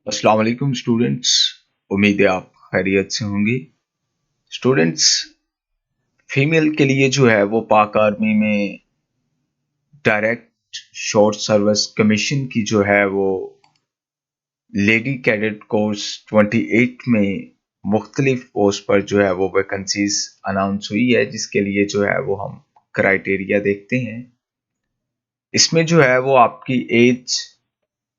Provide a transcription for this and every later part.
अस्सलाम वालेकुम स्टूडेंट्स। उम्मीद है आप खैरियत से होंगे। स्टूडेंट्स, फीमेल के लिए जो है वो पाक आर्मी में डायरेक्ट शॉर्ट सर्विस कमीशन की जो है वो लेडी कैडेट कोर्स 28 में मुख्तलिफ पोस्ट पर जो है वो वैकेंसीज अनाउंस हुई है, जिसके लिए जो है वो हम क्राइटेरिया देखते हैं। इसमें जो है वो आपकी एज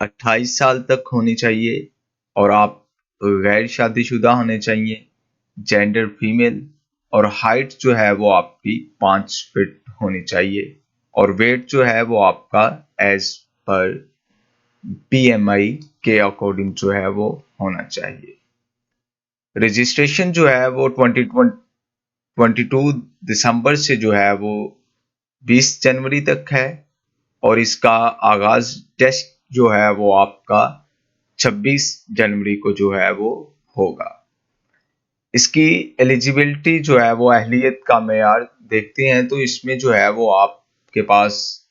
28 साल तक होनी चाहिए और आप गैर शादीशुदा होने चाहिए, जेंडर फीमेल, और हाइट जो है वो आपकी 5 फीट होनी चाहिए और वेट जो है वो आपका एज पर बीएमआई के अकॉर्डिंग जो है वो होना चाहिए। रजिस्ट्रेशन जो है वो 22 दिसंबर से जो है वो 20 जनवरी तक है और इसका आगाज टेस्ट जो है वो आपका 26 जनवरी को जो है वो होगा। इसकी एलिजिबिलिटी जो है वो अहलियत का मेयार देखते हैं तो इसमें जो है वो आपके पास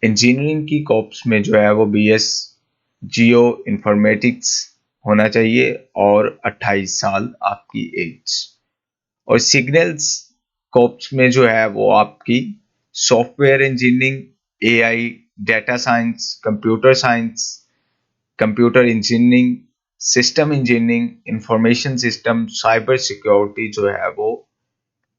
इंजीनियरिंग की कॉर्प्स में जो है वो बीएस जियो इंफॉर्मेटिक्स होना चाहिए और 28 साल आपकी एज। और सिग्नल्स कॉर्प्स में जो है वो आपकी software engineering, AI, data science, computer science, computer engineering, system engineering, information system, cyber security जो है वो,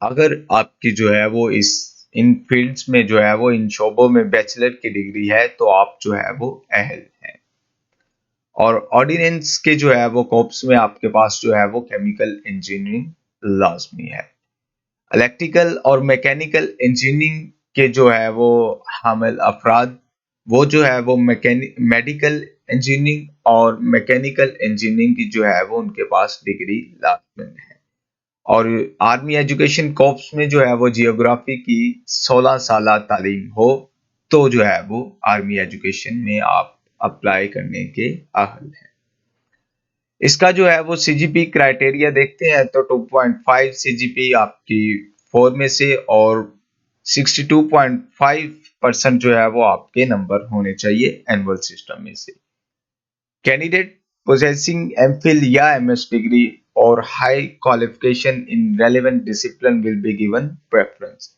अगर आपकी जो है वो इस इन फील्ड्स में जो है वो इन शोबों में बैचलर की डिग्री है तो आप जो है वो अहल हैं। और ऑर्डिनेंस के जो है वो कॉर्प्स में आपके पास जो है वो केमिकल इंजीनियरिंग लाजमी है। इलेक्ट्रिकल और मैकेनिकल इंजीनियरिंग के जो है वो हामिल अफराद, वो जो है वो मेडिकल इंजीनियरिंग और मैकेनिकल इंजीनियरिंग की जो है वो उनके पास डिग्री लाजमी है। और आर्मी एजुकेशन कॉर्प्स में जो है वो जियोग्राफी की 16 साल तालीम हो तो जो है वो आर्मी एजुकेशन में आप अप्लाई करने के अहल हैं। इसका जो है वो सीजीपी क्राइटेरिया देखते हैं तो 2.5 सीजीपी आपकी 4 में से और 62.5% जो है वो आपके नंबर होने चाहिए एनुअल सिस्टम में से। कैंडिडेट possessing एमफिल या एमएस डिग्री और high qualification in relevant discipline will be given preference.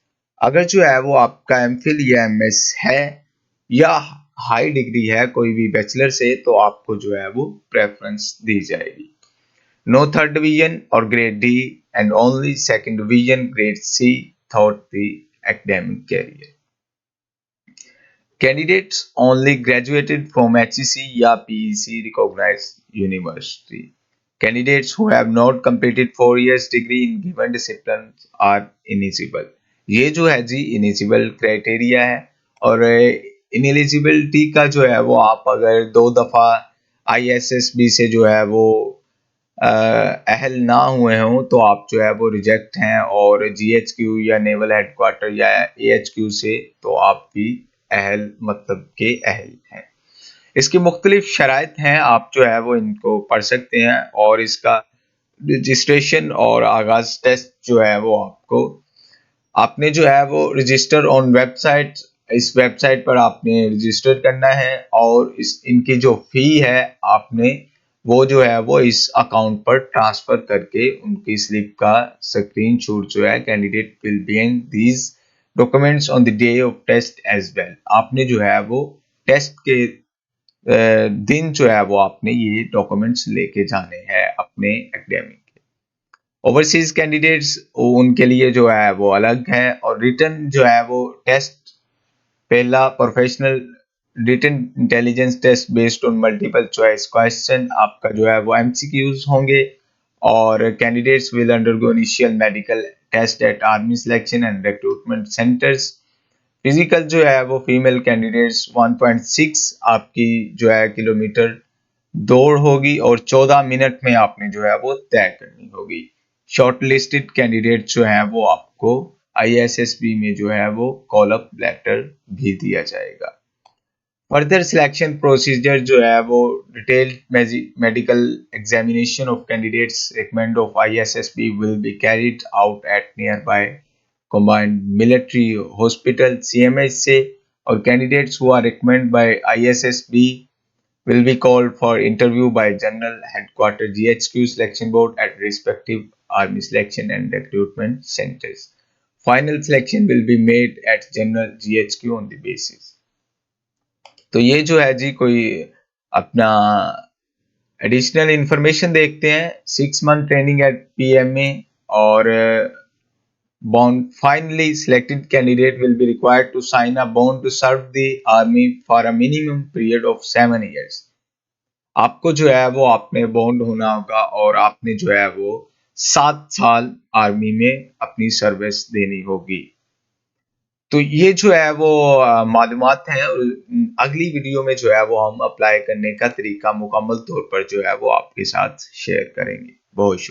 अगर जो है वो आपका एमफिल या एमएस है या हाई डिग्री है कोई भी बैचलर से तो आपको जो है वो प्रेफरेंस दी जाएगी। नो थर्ड डिवीजन और grade D and only second division grade C through the academic career. Candidates only graduated from HEC या PEC recognized university. Candidates who have not completed 4 years degree in given disciplines are ineligible. ये जो है जी invisible criteria है और इनएलिजिबिलिटी का जो है वो आप अगर 2 दफ़ा ISSB से जो है वो अहल ना हुए हों तो आप जो है वो रिजेक्ट हैं और GHQ या नेवल हेडक्वार्टर या AHQ से तो आप भी अहल मतलब के अहल हैं। इसकी मुख्तलिफ शराइत हैं, आप जो है वो इनको पढ़ सकते हैं और इसका रजिस्ट्रेशन और आगाज टेस्ट जो है वो आपने जो है वो रजिस्टर ऑन वेबसाइट, इस वेबसाइट पर आपने रजिस्टर करना है और इस इनकी जो फी है आपने वो जो है वो इस अकाउंट पर ट्रांसफर करके उनकी स्लिप का स्क्रीनशॉट जो है candidate will being these documents on the day of test as well. आपने जो है वो टेस्ट के दिन जो है वो आपने ये डॉक्यूमेंट्स लेके जाने हैं अपने एकेडमिक। ओवरसीज कैंडिडेट्स उनके लिए जो है वो अलग है और रिटर्न जो है वो टेस्ट, पहला professional written intelligence test based on multiple choice question, आपका जो है वो एमसीक्यूज होंगे और candidates will undergo initial medical test at army selection and recruitment centres. Physical जो है वो फीमेल कैंडिडेट्स 1.6 आपकी जो है किलोमीटर दौड़ होगी और 14 मिनट में आपने जो है वो तय करनी होगी। शॉर्ट लिस्टेड कैंडिडेट जो है वो आपको ISSB में जो है वो कॉल अप लेटर भी दिया जाएगा। फर्दर सिलेक्शन प्रोसीजर जो है वो detailed medical examination of candidates recommend of ISSB will be carried out at near by combined military hospital CMH से और candidates who are recommend by ISSB will be called for interview by General Headquarters GHQ Selection Board at respective Army Selection and Recruitment Centers. Final selection will be made at General GHQ on the basis. तो ये जो है जी कोई अपना additional information देखते हैं 6 month training at PMA और bond finally selected candidate will be required to sign a bond to serve the army for a minimum period of 7 years. आपको जो है वो आपने बॉन्ड होना होगा और आपने जो है वो 7 साल आर्मी में अपनी सर्विस देनी होगी। तो ये जो है वो मालूमात हैं और अगली वीडियो में जो है वो हम अप्लाई करने का तरीका मुकम्मल तौर पर जो है वो आपके साथ शेयर करेंगे। बहुत शुक्रिया।